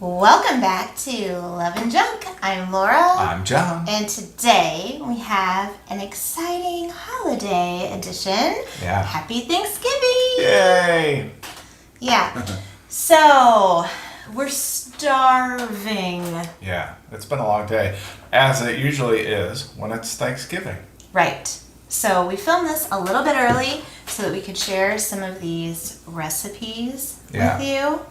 Welcome back to Love and Junk. I'm Laura. I'm John. And today we have an exciting holiday edition. Yeah. Happy Thanksgiving! Yay! Yeah. So, we're starving. Yeah, it's been a long day, as it usually is when it's Thanksgiving. Right. So, we filmed this a little bit early so that we could share some of these recipes with you.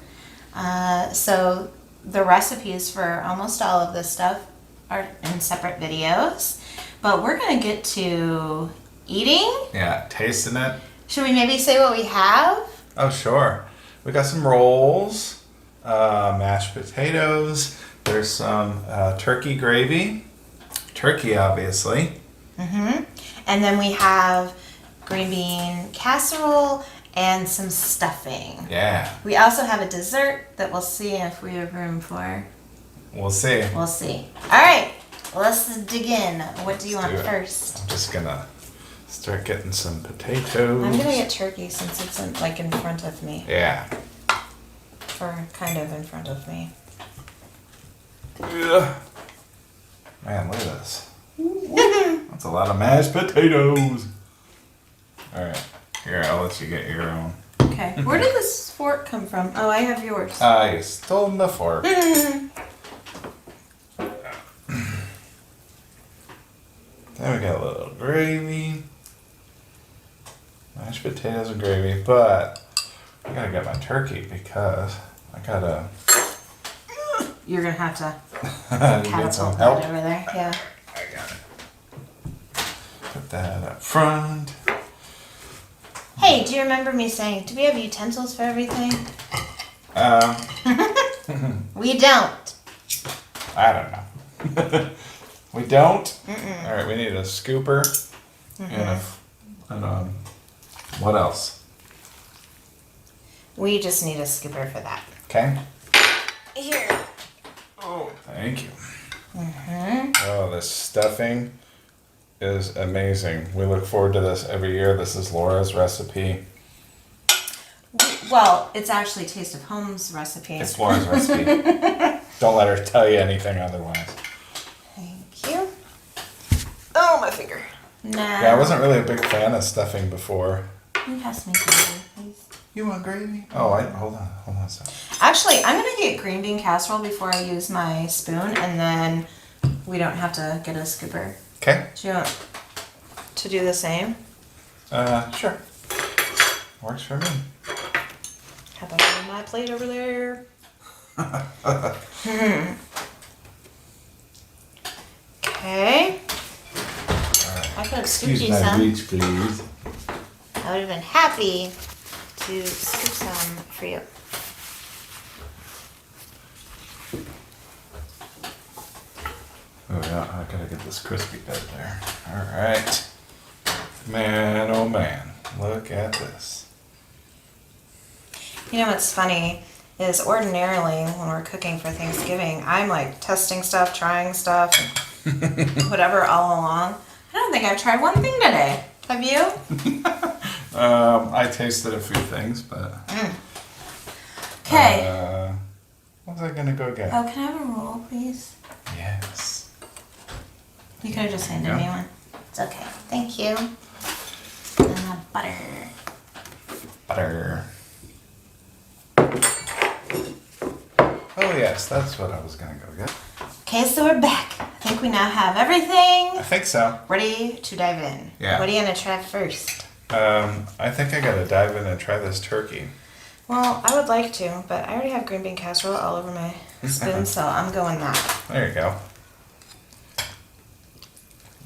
So the recipes for almost all of this stuff are in separate videos, but we're going to get to eating. Yeah, tasting it. Should we maybe say what we have? Oh, sure. We got some rolls, mashed potatoes. There's some turkey gravy. Turkey, obviously. Mm-hmm. And then we have green bean casserole and some stuffing. Yeah. We also have a dessert that we'll see if we have room for. We'll see. We'll see. All right, let's dig in. What do you want first? I'm just gonna start getting some potatoes. I'm gonna get turkey since it's in front of me. Yeah. Or kind of in front of me. Ugh. Man, look at this. That's a lot of mashed potatoes. All right. Here, I'll let you get your own. Okay. Where did this fork come from? Oh, I have yours. You stole the fork. Then we got a little gravy. Mashed potatoes and gravy, but I gotta get my turkey because I gotta... You're gonna have to get some catapult help. that over there. Yeah. I got it. Put that up front. Hey, do you remember me saying, do we have utensils for everything? We don't. I don't know. We don't? Mm-mm. Alright, we need a scooper. And what else? We just need a scooper for that. Okay. Here. Oh, thank you. Mm-hmm. Oh, this stuffing is amazing. We look forward to this every year. This is Laura's recipe. Well, it's actually Taste of Home's recipe. It's Laura's recipe. Don't let her tell you anything otherwise. Thank you. Oh, my finger. Nah. Yeah, I wasn't really a big fan of stuffing before. Can you pass me gravy, please? You want gravy? Oh, hold on a second. Actually, I'm gonna get green bean casserole before I use my spoon, and then we don't have to get a scooper. Okay. Do you want to do the same? Sure. Works for me. How about on my plate over there? Okay. I could have scooped you some. reach, please. I would have been happy to scoop some for you. Oh yeah, I gotta get this crispy bit there. Alright. Man, oh man. Look at this. You know what's funny is ordinarily when we're cooking for Thanksgiving, I'm like testing stuff, trying stuff, whatever all along. I don't think I've tried one thing today. Have you? I tasted a few things, but... Okay. What was I gonna go get? Oh, can I have a roll, please? Yes. You could have just handed me one. It's okay. Thank you. And the butter. Butter. Oh yes, that's what I was gonna go get. Okay, so we're back. I think we now have everything I think so. ready to dive in. Yeah. What are you gonna try first? I think I gotta dive in and try this turkey. Well, I would like to, but I already have green bean casserole all over my spoon, so I'm going that. There you go.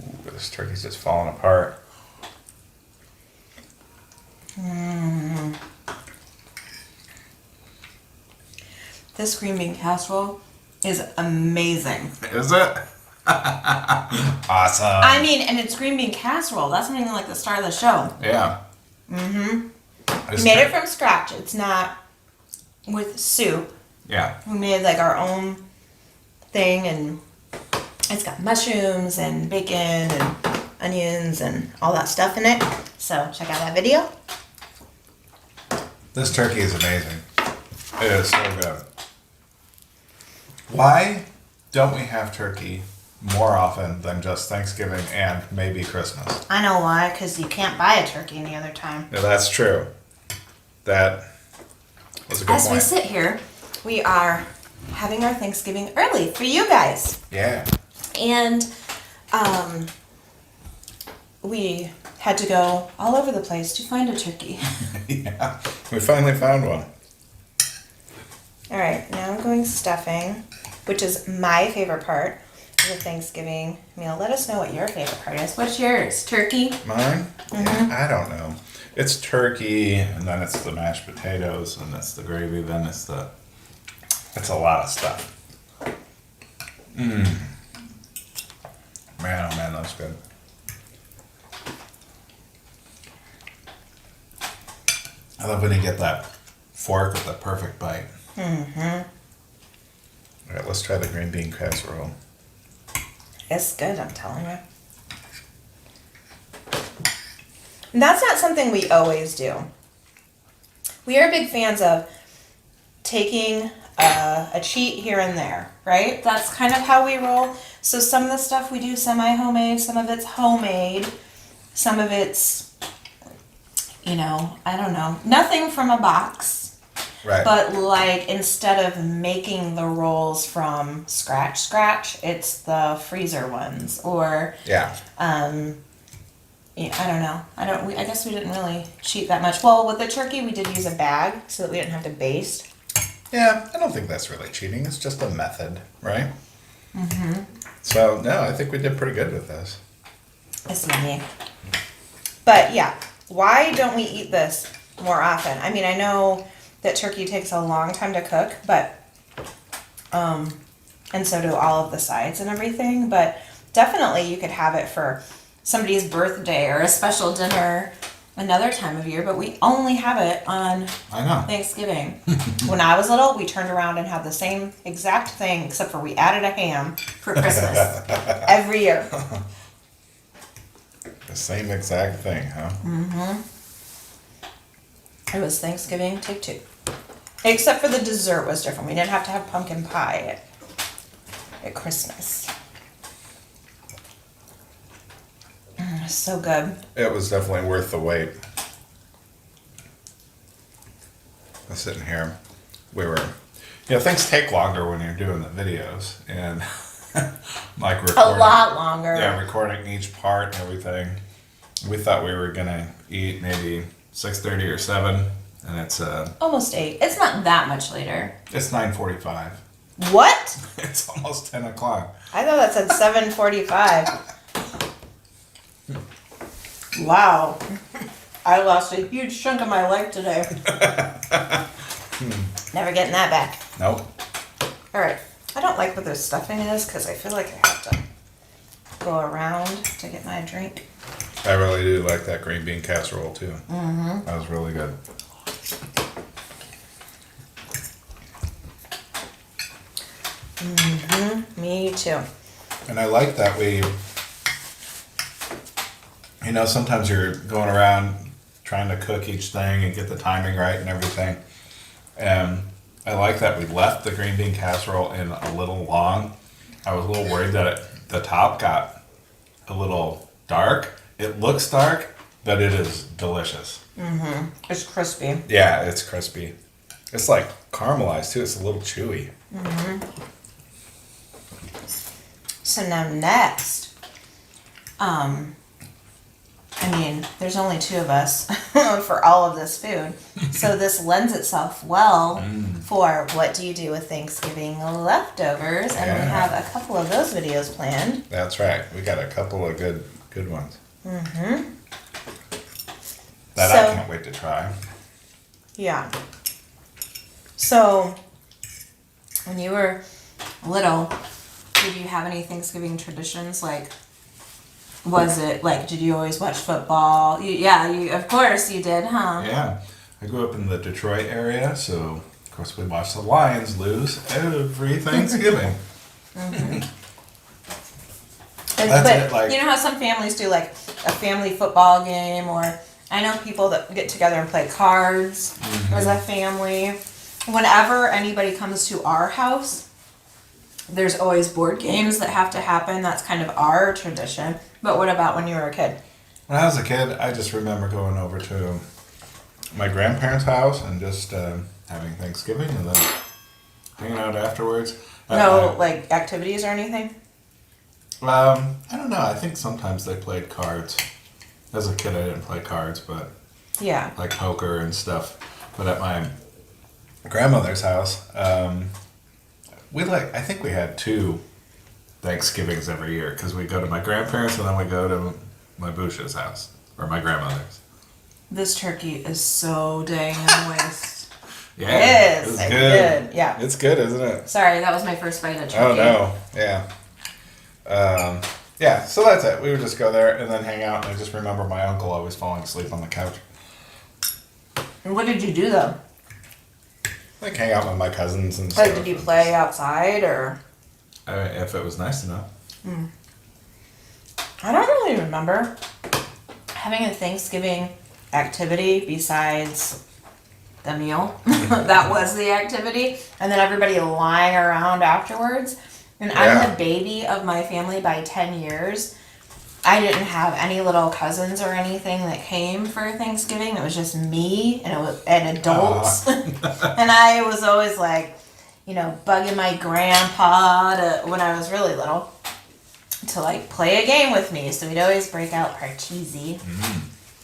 Ooh, this turkey's just falling apart. This green bean casserole is amazing. Is it? Awesome. I mean, and it's green bean casserole. That's not even like the star of the show. Yeah. Mm-hmm. We made it from scratch. It's not with soup. Yeah. We made like our own thing, and it's got mushrooms and bacon and onions and all that stuff in it. So check out that video. This turkey is amazing. It is so good. Why don't we have turkey more often than just Thanksgiving and maybe Christmas? I know why, because you can't buy a turkey any other time. Yeah, that's true. That was a good As point. we sit here, we are having our Thanksgiving early for you guys. Yeah. And we had to go all over the place to find a turkey. Yeah. We finally found one. All right, now I'm going stuffing, which is my favorite part of the Thanksgiving meal. Let us know what your favorite part is. What's yours? Turkey? Mine? Yeah, I don't know. It's turkey, and then it's the mashed potatoes, and it's the gravy, then it's a lot of stuff. Man, oh man, that's good. I love when you get that fork with the perfect bite. All right, let's try the green bean casserole. It's good, I'm telling you. And that's not something we always do. We are big fans of taking a cheat here and there, right? That's kind of how we roll. So some of the stuff we do semi-homemade, some of it's homemade, some of it's, I don't know, nothing from a box. Right. But like instead of making the rolls from scratch, it's the freezer ones or Yeah. I don't know. I guess we didn't really cheat that much. Well, with the turkey, we did use a bag so that we didn't have to baste. Yeah, I don't think that's really cheating. It's just a method, right? Mm-hmm. So, no, I think we did pretty good with this. It's yummy. But yeah, why don't we eat this more often? I mean, I know that turkey takes a long time to cook, but, and so do all of the sides and everything, but definitely you could have it for somebody's birthday or a special dinner another time of year, but we only have it on Thanksgiving. When I was little, we turned around and had the same exact thing, except for we added a ham for Christmas every year. The same exact thing, huh? Mm-hmm. It was Thanksgiving, take two. Except for the dessert was different. We didn't have to have pumpkin pie at Christmas. So good. It was definitely worth the wait. I was sitting here. Things take longer when you're doing the videos and like recording. A lot longer. Yeah, recording each part and everything. We thought we were gonna eat maybe 6:30 or 7, and it's almost 8. It's not that much later. It's 9:45. What? It's almost 10 o'clock. I thought that said 7:45. Wow. I lost a huge chunk of my life today. Never getting that back. Nope. All right. I don't like what the stuffing is because I feel like I have to go around to get my drink. I really do like that green bean casserole too. Mm-hmm. That was really good. Mm-hmm. Me too. And I like that sometimes you're going around trying to cook each thing and get the timing right and everything. And I like that we left the green bean casserole in a little long. I was a little worried that the top got a little dark. It looks dark, but it is delicious. Mm-hmm. It's crispy. Yeah, it's crispy. It's like caramelized too. It's a little chewy. Mm-hmm. So now next, there's only 2 of us for all of this food. So this lends itself well for what do you do with Thanksgiving leftovers? And we have a couple of those videos planned. That's right. We got a couple of good ones. Mm-hmm. I can't wait to try. Yeah. So when you were little, did you have any Thanksgiving traditions? Like, was it like, did you always watch football? Of course you did, huh? Yeah. I grew up in the Detroit area, so of course we watched the Lions lose every Thanksgiving. Mm-hmm. Like, you know how some families do like a family football game, or I know people that get together and play cards as a family. Whenever anybody comes to our house, There's always board games that have to happen. That's kind of our tradition. But what about when you were a kid? When I was a kid, I just remember going over to my grandparents' house and just having Thanksgiving and then hanging out afterwards. No, like activities or anything? I don't know. I think sometimes they played cards. As a kid, I didn't play cards, but Yeah. like poker and stuff. But at my grandmother's house, I think we had 2 Thanksgivings every year because we go to my grandparents and then we go to my Bush's house or my grandmother's. This turkey is so dang moist. Yeah, it is. It's It's good. good. Yeah. It's good, isn't it? Sorry, that was my first bite of turkey. Oh no, yeah. Yeah, so that's it. We would just go there and then hang out. And I just remember my uncle always falling asleep on the couch. And what did you do though? Like hang out with my cousins and stuff. Like, did you play outside or? If it was nice enough. I don't really remember having a Thanksgiving activity besides the meal. That was the activity. And then everybody lying around afterwards. And Yeah. I'm the baby of my family by 10 years. I didn't have any little cousins or anything that came for Thanksgiving. It was just me and adults. And I was always like, bugging my grandpa when I was really little to like play a game with me. So we'd always break out Parcheesi.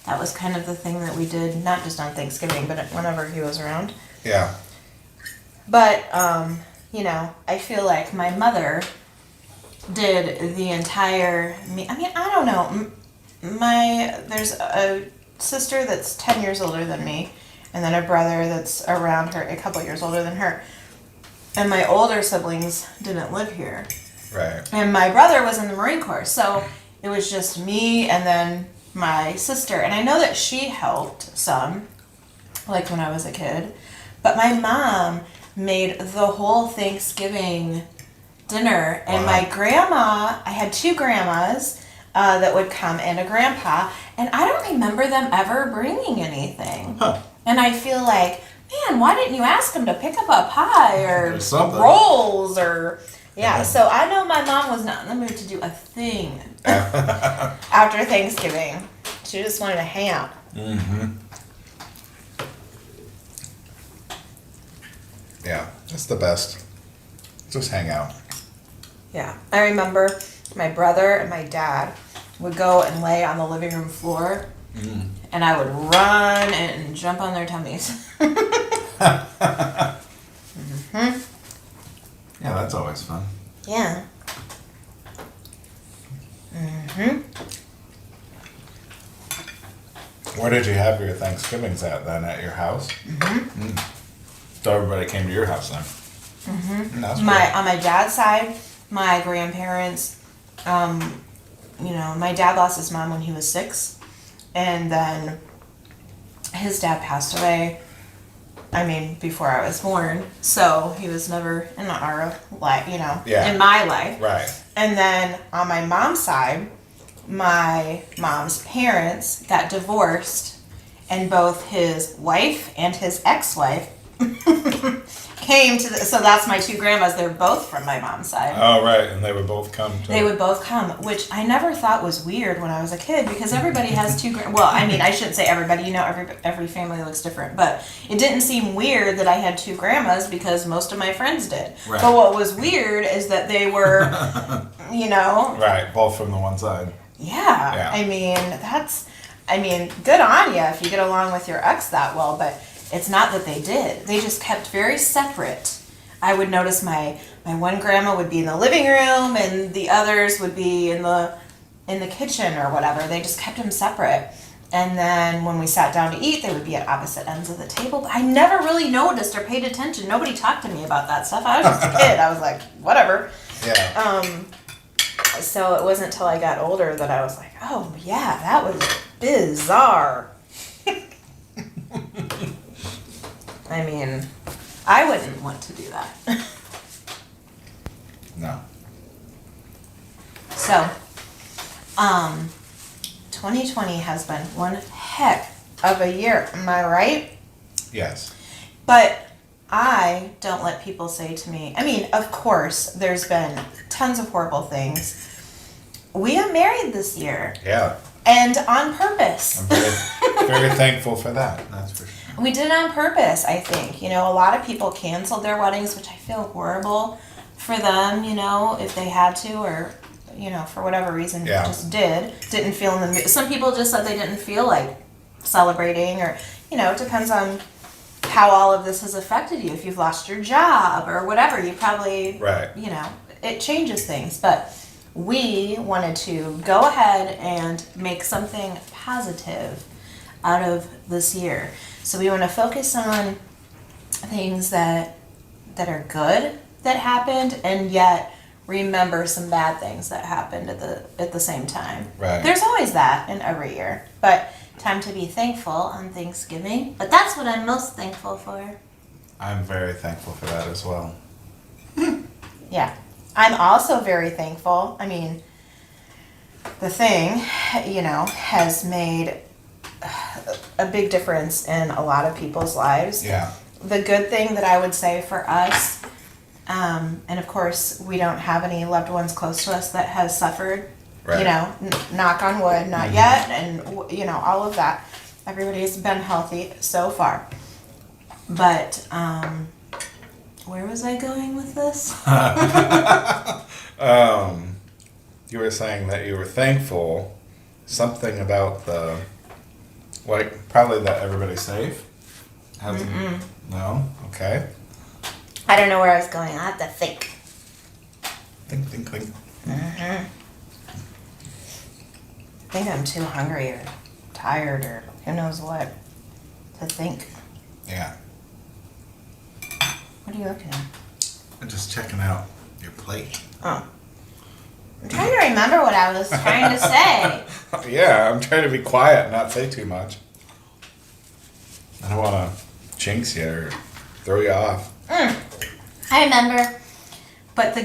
That was kind of the thing that we did, not just on Thanksgiving, but whenever he was around. Yeah. But, I feel like my mother did the entire, I don't know. There's a sister that's 10 years older than me, and then a brother that's around her, a couple years older than her. And my older siblings didn't live here. Right. And my brother was in the Marine Corps, so it was just me and then my sister. And I know that she helped some, like when I was a kid. But my mom made the whole Thanksgiving dinner. And Wow. my grandma, I had 2 grandmas that would come and a grandpa. And I don't remember them ever bringing anything. Huh. And I feel like, man, why didn't you ask them to pick up a pie or something. rolls or... Yeah, so I know my mom was not in the mood to do a thing after Thanksgiving. She just wanted to hang out. Yeah, that's the best. Just hang out. Yeah, I remember my brother and my dad would go and lay on the living room floor, and I would run and jump on their tummies. Yeah, that's always fun. Yeah. Where did you have your Thanksgivings at then? At your house? So everybody came to your house then? That's On my dad's side, my grandparents, my dad lost his mom when he was 6, and then his dad passed away. Before I was born, so he was never in our life, in my life. Right. And then on my mom's side, my mom's parents got divorced, and both his wife and his ex-wife came to so that's my 2 grandmas. They're both from my mom's side. Oh, right, and they would both come to... They would both come, which I never thought was weird when I was a kid because everybody has 2 well, I shouldn't say everybody, every family looks different, but it didn't seem weird that I had 2 grandmas because most of my friends did. Right. But what was weird is that they were, Right, both from the one side. Yeah. Good on you if you get along with your ex that well, but it's not that they did. They just kept very separate. I would notice my one grandma would be in the living room and the others would be in the kitchen or whatever. They just kept them separate. And then when we sat down to eat, they would be at opposite ends of the table. But I never really noticed or paid attention. Nobody talked to me about that stuff. I was just a kid. I was like, whatever. Yeah. So it wasn't until I got older that I was like, oh yeah, that was bizarre. I wouldn't want to do that. No. So, 2020 has been one heck of a year, am I right? Yes. But I don't let people say to me, I mean, of course, there's been tons of horrible things. We got married this year. Yeah. And on purpose. I'm very thankful for that. That's for sure. We did it on purpose, I think. You know, a lot of people canceled their weddings, which I feel horrible for them, you know, if they had to or, you know, for whatever reason, just didn't feel in the mood. Some people just said they didn't feel like celebrating or, you know, it depends on how all of this has affected you. If you've lost your job or whatever, you probably, you know, it changes things. But we wanted to go ahead and make something positive out of this year. So we want to focus on things that are good that happened, and yet remember some bad things that happened at the same time. Right. There's always that in every year, but time to be thankful on Thanksgiving. But that's what I'm most thankful for. I'm very thankful for that as well. Yeah. I'm also very thankful. I mean, the thing, you know, has made a big difference in a lot of people's lives. Yeah. The good thing that I would say for us, and of course, we don't have any loved ones close to us that has suffered, you know, knock on wood, not yet, and, you know, all of that. Everybody's been healthy so far. But, where was I going with this? You were saying that you were thankful, something about the, like, probably that everybody's safe? No? Okay. I don't know where I was going. I have to think. Think. I think I'm too hungry or tired or who knows what to think. Yeah. What are you looking at? I'm just checking out your plate. Oh. I'm trying to remember what I was trying to say. Yeah, I'm trying to be quiet and not say too much. I don't want to jinx you or throw you off. I remember. But the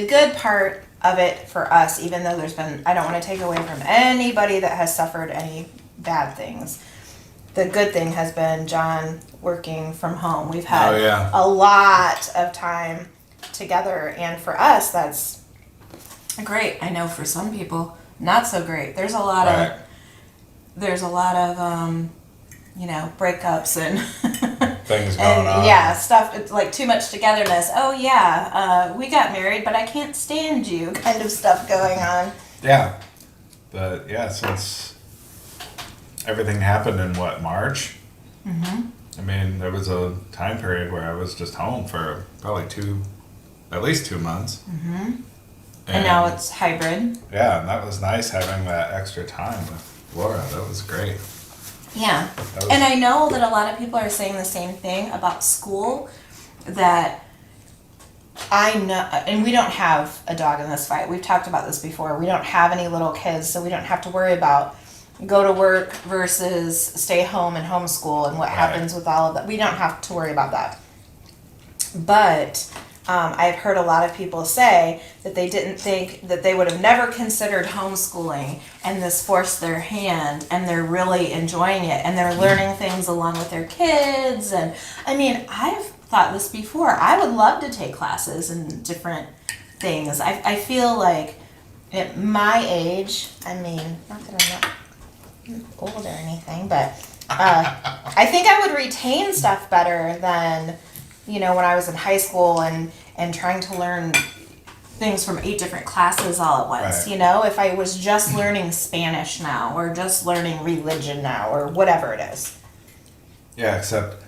good part of it for us, even though there's been, I don't want to take away from anybody that has suffered any bad things. The good thing has been John working from home. We've had a lot of time together, and for us, that's great. I know for some people, not so great. There's a lot of you know, breakups and things going on. Yeah, stuff. It's like too much togetherness. Oh yeah, we got married, but I can't stand you. Kind of stuff going on. Yeah, but yeah, since everything happened in what, March? I mean, there was a time period where I was just home for probably at least 2 months. And now it's hybrid. Yeah, and that was nice having that extra time with Laura. That was great. Yeah. And I know that a lot of people are saying the same thing about school, that I know, and we don't have a dog in this fight. We've talked about this before. We don't have any little kids, so we don't have to worry about go to work versus stay home and homeschool and what happens with all of that. We don't have to worry about that. But I've heard a lot of people say that they didn't think that they would have never considered homeschooling, and this forced their hand, and they're really enjoying it, and they're learning things along with their kids. And I mean, I've thought this before. I would love to take classes in different things. I feel like at my age, I mean, not that I'm not old or anything, but I think I would retain stuff better than, you know, when I was in high school and trying to learn things from 8 different classes all at once. You know, if I was just learning Spanish now or just learning religion now or whatever it is. Yeah, except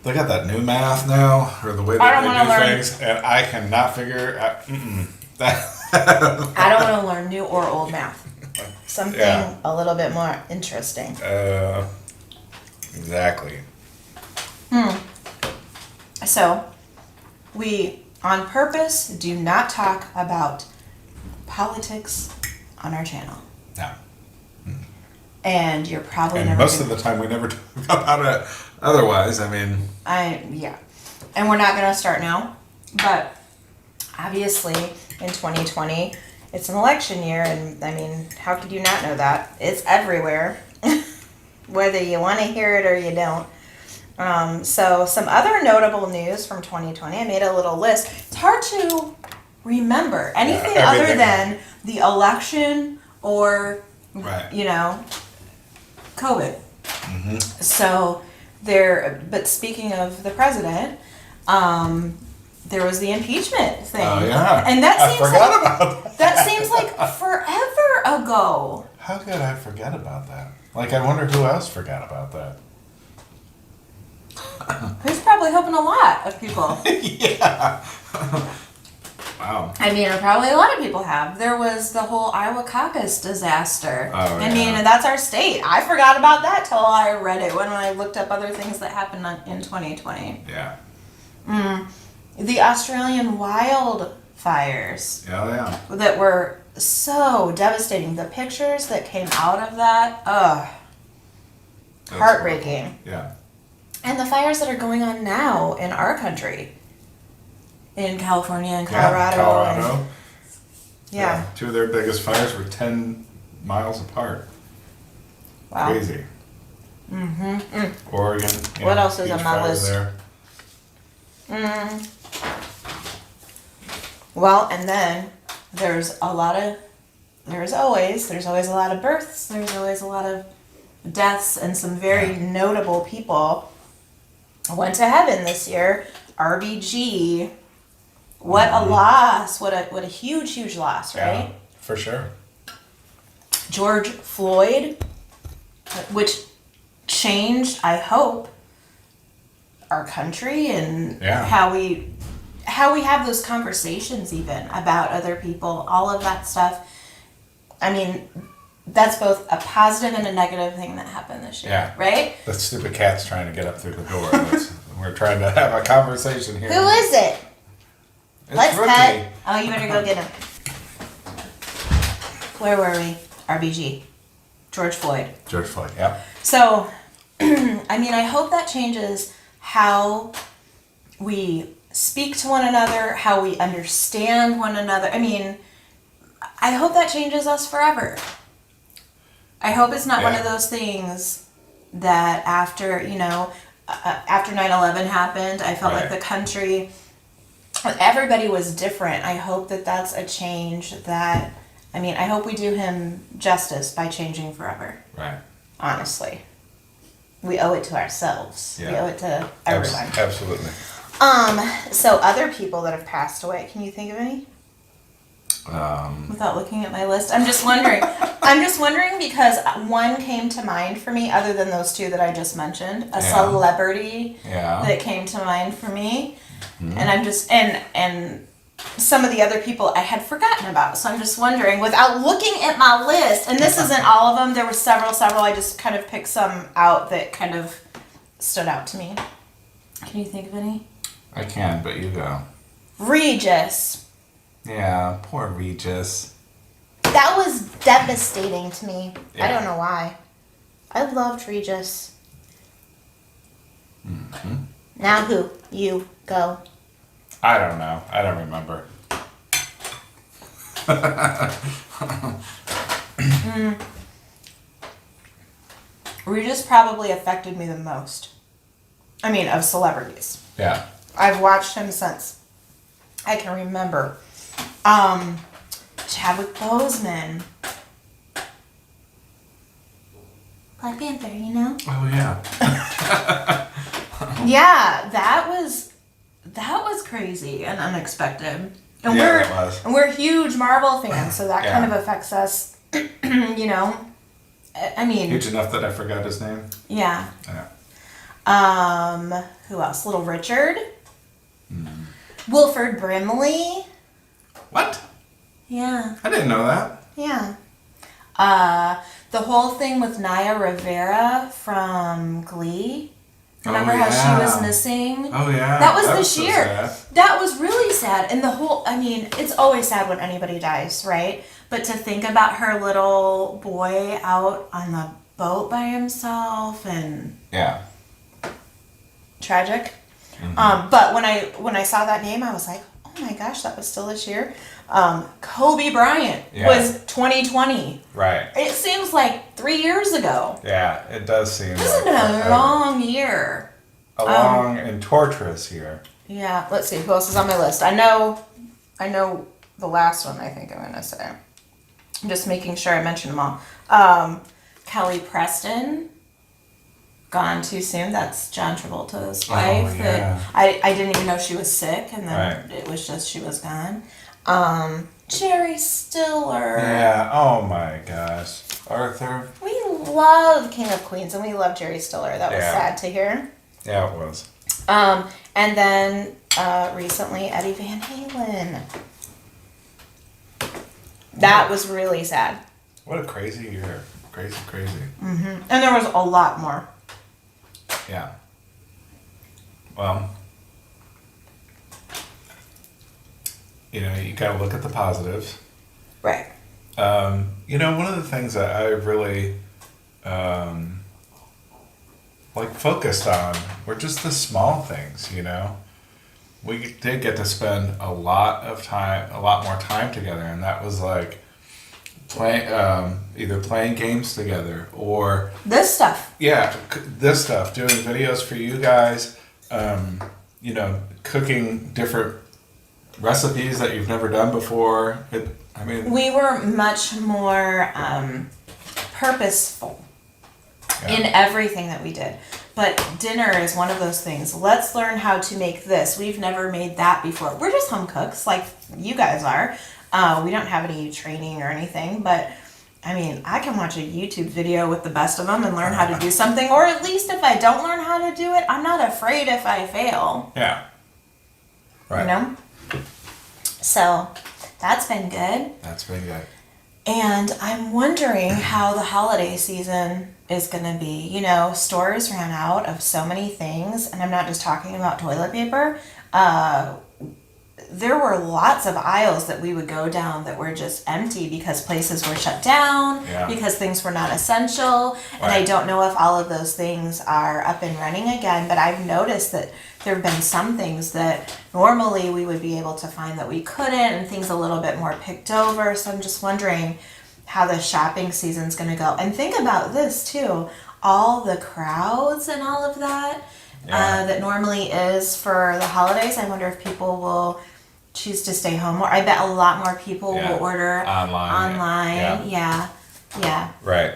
they got that new math now, or the way that they do things, and I cannot figure out. I don't want to learn new or old math. Something a little bit more interesting. Exactly. So, we, on purpose, do not talk about politics on our channel. No. And you're probably and never most of the time we never talk about it otherwise. I mean... yeah. And we're not going to start now. But, obviously, in 2020, it's an election year. And, I mean, how could you not know that? It's everywhere. Whether you want to hear it or you don't. So some other notable news from 2020. I made a little list. It's hard to remember anything other than the election or, you know, COVID. Mm-hmm. So but speaking of the president, there was the impeachment thing. Oh yeah, and I forgot about that. That seems like forever ago. How could I forget about that? Like, I wonder who else forgot about that. Who's probably hoping a lot of people. Yeah. Wow. I mean, probably a lot of people have. There was the whole Iowa caucus disaster. Oh, yeah. I mean, and that's our state. I forgot about that till I read it when I looked up other things that happened in 2020. Yeah. The Australian wildfires. Oh, yeah. That were so devastating. The pictures that came out of that, heartbreaking. Horrible. Yeah. And the fires that are going on now in our country. In California and Colorado. Yeah, Colorado. Yeah. 2 of their biggest fires were 10 miles apart. Wow. Crazy. Mm-hmm. Oregon. What else is on my list? There. Well, and then there's always a lot of births, there's always a lot of deaths, and some very notable people went to heaven this year. RBG, what a loss, what a huge loss, right? Yeah, for sure. George Floyd, which changed, I hope, our country and how we have those conversations even about other people, all of that stuff. I mean, that's both a positive and a negative thing that happened this year, right? That stupid cat's trying to get up through the door. We're trying to have a conversation here. Who is it? Let's Rookie. pet. Oh, you better go get him. Where were we? RBG. George Floyd. George Floyd, yeah. So, I mean, I hope that changes how we speak to one another, how we understand one another. I mean, I hope that changes us forever. I hope it's not one of those things that after 9/11 happened, I felt like the country, everybody was different. I hope that that's a change that, I mean, I hope we do him justice by changing forever. Right. Honestly. We owe it to ourselves. Yeah. We owe it to everyone. Absolutely. So other people that have passed away, can you think of any? Without looking at my list, I'm just wondering. I'm just wondering because one came to mind for me, other than those 2 that I just mentioned. A celebrity that came to mind for me, and I'm just and some of the other people I had forgotten about. So I'm just wondering, without looking at my list, and this isn't all of them. There were several. I just kind of picked some out that kind of stood out to me. Can you think of any? I can, but you go. Regis. Yeah, poor Regis. That was devastating to me. Yeah. I don't know why. I loved Regis. Mm-hmm. Now who? You. Go. I don't know. I don't remember. Regis probably affected me the most. I mean, of celebrities. Yeah. I've watched him since I can remember. Chadwick Boseman. Black Panther, you know? Oh, yeah. Yeah, that was crazy and unexpected. And we're huge Marvel fans, so that kind of affects us, you know. I mean, huge enough that I forgot his name. Yeah. Yeah. Who else? Little Richard. Wilford Brimley. What? Yeah. I didn't know that. Yeah. The whole thing with Naya Rivera from Glee. Remember how she was missing? Oh, yeah. That was this so year. sad. That was really sad. And I mean, it's always sad when anybody dies, right? But to think about her little boy out on the boat by himself and... Yeah. Tragic. Mm-hmm. But when I saw that name, I was like, oh my gosh, that was still this year. Kobe Bryant was 2020. Right. It seems like 3 years ago. Yeah, it does seem This has been a long year. long and torturous here. Yeah, let's see. Who else is on my list? I know the last one I think I'm going to say. I'm just making sure I mention them all. Kelly Preston, gone too soon. That's John Travolta's wife. Oh, yeah. I didn't even know she was sick, and then it was just she was gone. Jerry Stiller. Yeah, oh my gosh. Arthur. We love King of Queens, and we love Jerry Stiller. That was sad to hear. Yeah, it was. And then recently, Eddie Van Halen. That was really sad. What a crazy year. Crazy. Mm-hmm. And there was a lot more. Yeah. Well, you got to look at the positives. Right. One of the things that I really focused on were just the small things, We did get to spend a lot more time together, and that was like either playing games together or this stuff. Yeah, this stuff, doing videos for you guys, cooking different recipes that you've never done before. We were much more purposeful in everything that we did. But dinner is one of those things. Let's learn how to make this. We've never made that before. We're just home cooks like you guys are. We don't have any training or anything, but I can watch a YouTube video with the best of them and learn how to do something, or at least if I don't learn how to do it, I'm not afraid if I fail. Yeah. Right. So that's been good. And I'm wondering how the holiday season is going to be. Stores ran out of so many things, and I'm not just talking about toilet paper. There were lots of aisles that we would go down that were just empty because places were shut down, because things were not essential. And I don't know if all of those things are up and running again, but I've noticed that there have been some things that normally we would be able to find that we couldn't, and things a little bit more picked over. So I'm just wondering how the shopping season's going to go. And think about this too, all the crowds and all of that that normally is for the holidays. I wonder if people will choose to stay home more. I bet a lot more people will order online. Yeah. Right.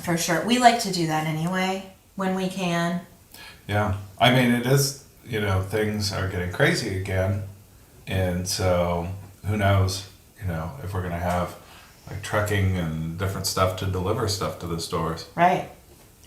For sure. We like to do that anyway when we can. Yeah. It is, things are getting crazy again. And so who knows, if we're going to have trucking and different stuff to deliver stuff to the stores. Right.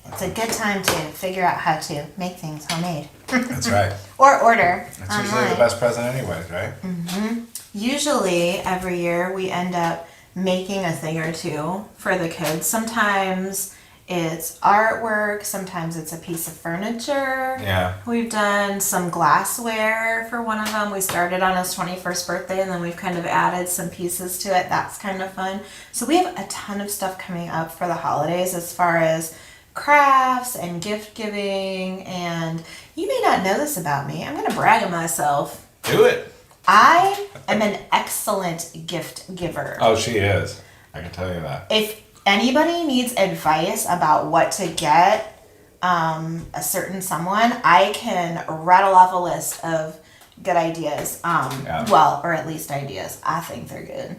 It's a good time to figure out how to make things homemade. That's right. Or order It's online. usually the best present anyways, right? Mm-hmm. Usually, every year, we end up making a thing or two for the kids. Sometimes it's artwork. Sometimes it's a piece of furniture. Yeah. We've done some glassware for one of them. We started on his 21st birthday, and then we've kind of added some pieces to it. That's kind of fun. So we have a ton of stuff coming up for the holidays as far as crafts and gift giving. And you may not know this about me. I'm going to brag on myself. Do it. I am an excellent gift giver. Oh, she is. I can tell you that. If anybody needs advice about what to get a certain someone, I can rattle off a list of good ideas. Well, or at least ideas. I think they're good.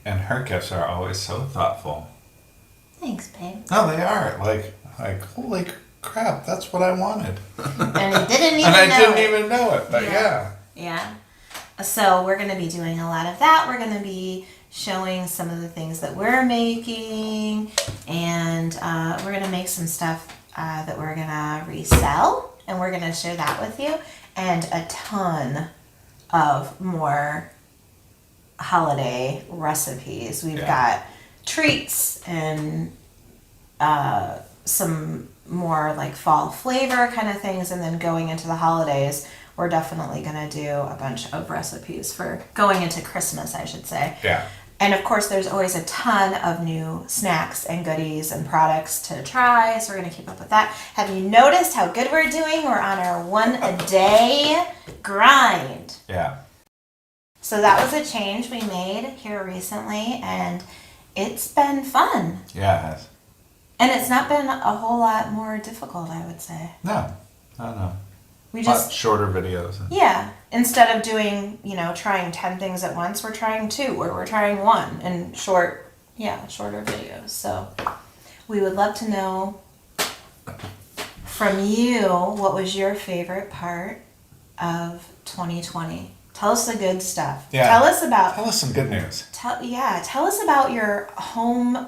And her gifts are always so thoughtful. Thanks, babe. No, they are. Like holy crap, that's what I wanted. And I didn't even know it, but Yeah. So we're going to be doing a lot of that. We're going to be showing some of the things that we're making, and we're going to make some stuff that we're going to resell, and we're going to share that with you, and a ton of more holiday recipes. We've got treats and some more fall flavor kind of things, and then going into the holidays, we're definitely going to do a bunch of recipes for going into Christmas, I should say. Yeah. And of course, there's always a ton of new snacks and goodies and products to try, so we're going to keep up with that. Have you noticed how good we're doing? We're on our one-a-day grind. Yeah. So that was a change we made here recently, and it's been fun. Yeah, it has. And it's not been a whole lot more difficult, I would say. No. I don't know. We just shorter videos. Yeah. Instead of doing, trying 10 things at once, we're trying 2 or we're trying 1 in shorter videos. So we would love to know from you, what was your favorite part of 2020? Tell us the good stuff. Yeah. Tell us some good news. Tell us about your home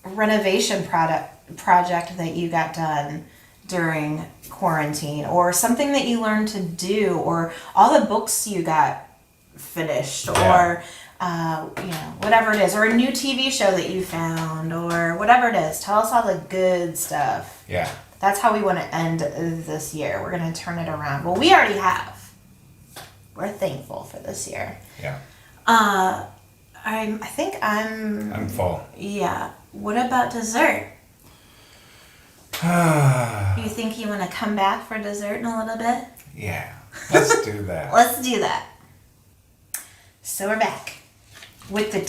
renovation project that you got done during quarantine, or something that you learned to do, or all the books you got finished, or whatever it is, or a new TV show that you found, or whatever it is. Tell us all the good stuff. Yeah. That's how we want to end this year. We're going to turn it around. Well, we already have. We're thankful for this year. Yeah. I think I'm full. Yeah. What about dessert? You think you want to come back for dessert in a little bit? Yeah. Let's do that. Let's do that. So we're back with the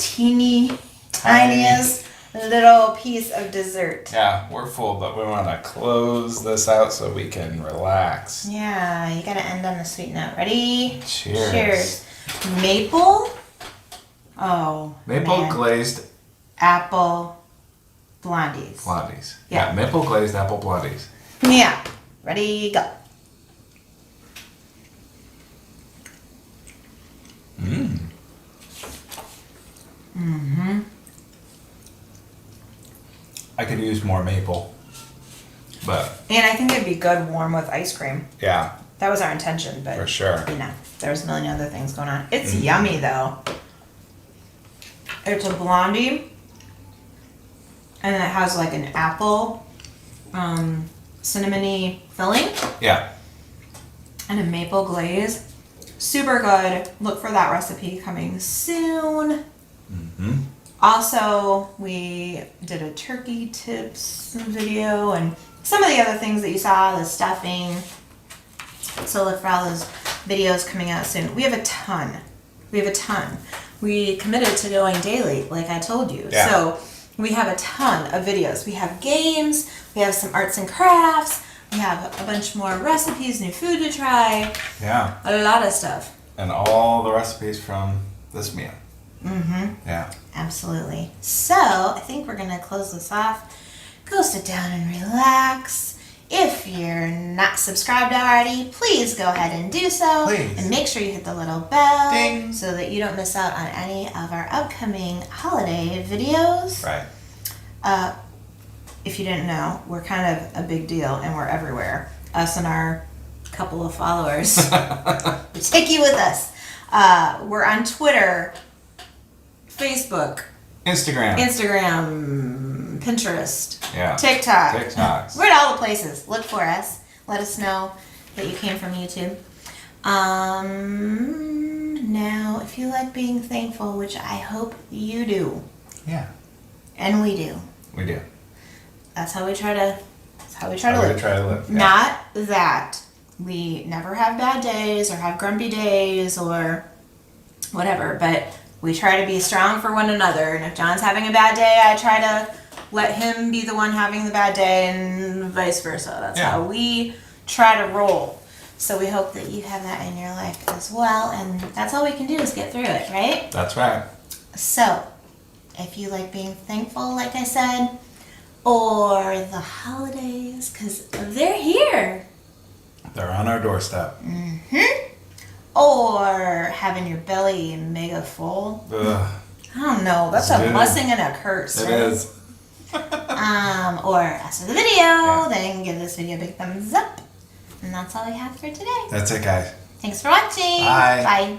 tiniest little piece of dessert. Yeah, we're full, but we want to close this out so we can relax. Yeah, you got to end on a sweet note. Ready? Cheers. Cheers. Maple. Oh, Maple man. glazed apple blondies. blondies. Yeah. Maple glazed apple blondies. Yeah. Ready, go. Mmm. Mm-hmm. I could use more maple, but And I think it'd be good warm with ice cream. yeah, That was our intention, but for sure. There's a million other things going on. It's yummy though. It's a blondie, and it has like an apple, cinnamony filling, Yeah. and a maple glaze. Super good. Look for that recipe coming soon. Mm-hmm. Also, we did a turkey tips video and some of the other things that you saw, the stuffing. So look for all those videos coming out soon. We have a ton. We committed to going daily, like I told you. Yeah. So we have a ton of videos. We have games, we have some arts and crafts, we have a bunch more recipes, new food to try, Yeah. a lot of stuff. And all the recipes from this meal. Mm-hmm. Yeah. Absolutely. So I think we're gonna close this off. Go sit down and relax. If you're not subscribed already, please go ahead and do so. Please. And make sure you hit the little bell Ding. so that you don't miss out on any of our upcoming holiday videos. Right. If you didn't know, we're kind of a big deal and we're everywhere. Us and our couple of followers. Take you with us. We're on Twitter, Facebook, Instagram. Pinterest, Yeah. TikTok. TikToks. We're at all the places. Look for us. Let us know that you came from YouTube. Now, if you like being thankful, which I hope you do, Yeah. and we do, We do. that's how we try to How we live. try to live. Yeah. Not that we never have bad days or have grumpy days or whatever, but we try to be strong for one another. And if John's having a bad day, I try to let him be the one having the bad day and vice versa. That's how we try to roll. So we hope that you have that in your life as well. And that's all we can do is get through it, right? That's right. So if you like being thankful, like I said, or the holidays, because they're here. They're on our doorstep. Mm-hmm. Or having your belly mega full. Ugh. I don't know. That's a blessing and a curse. It right? is. Or after the video, then give this video a big thumbs up. And that's all we have for today. That's it, guys. Thanks for watching. Bye. Bye.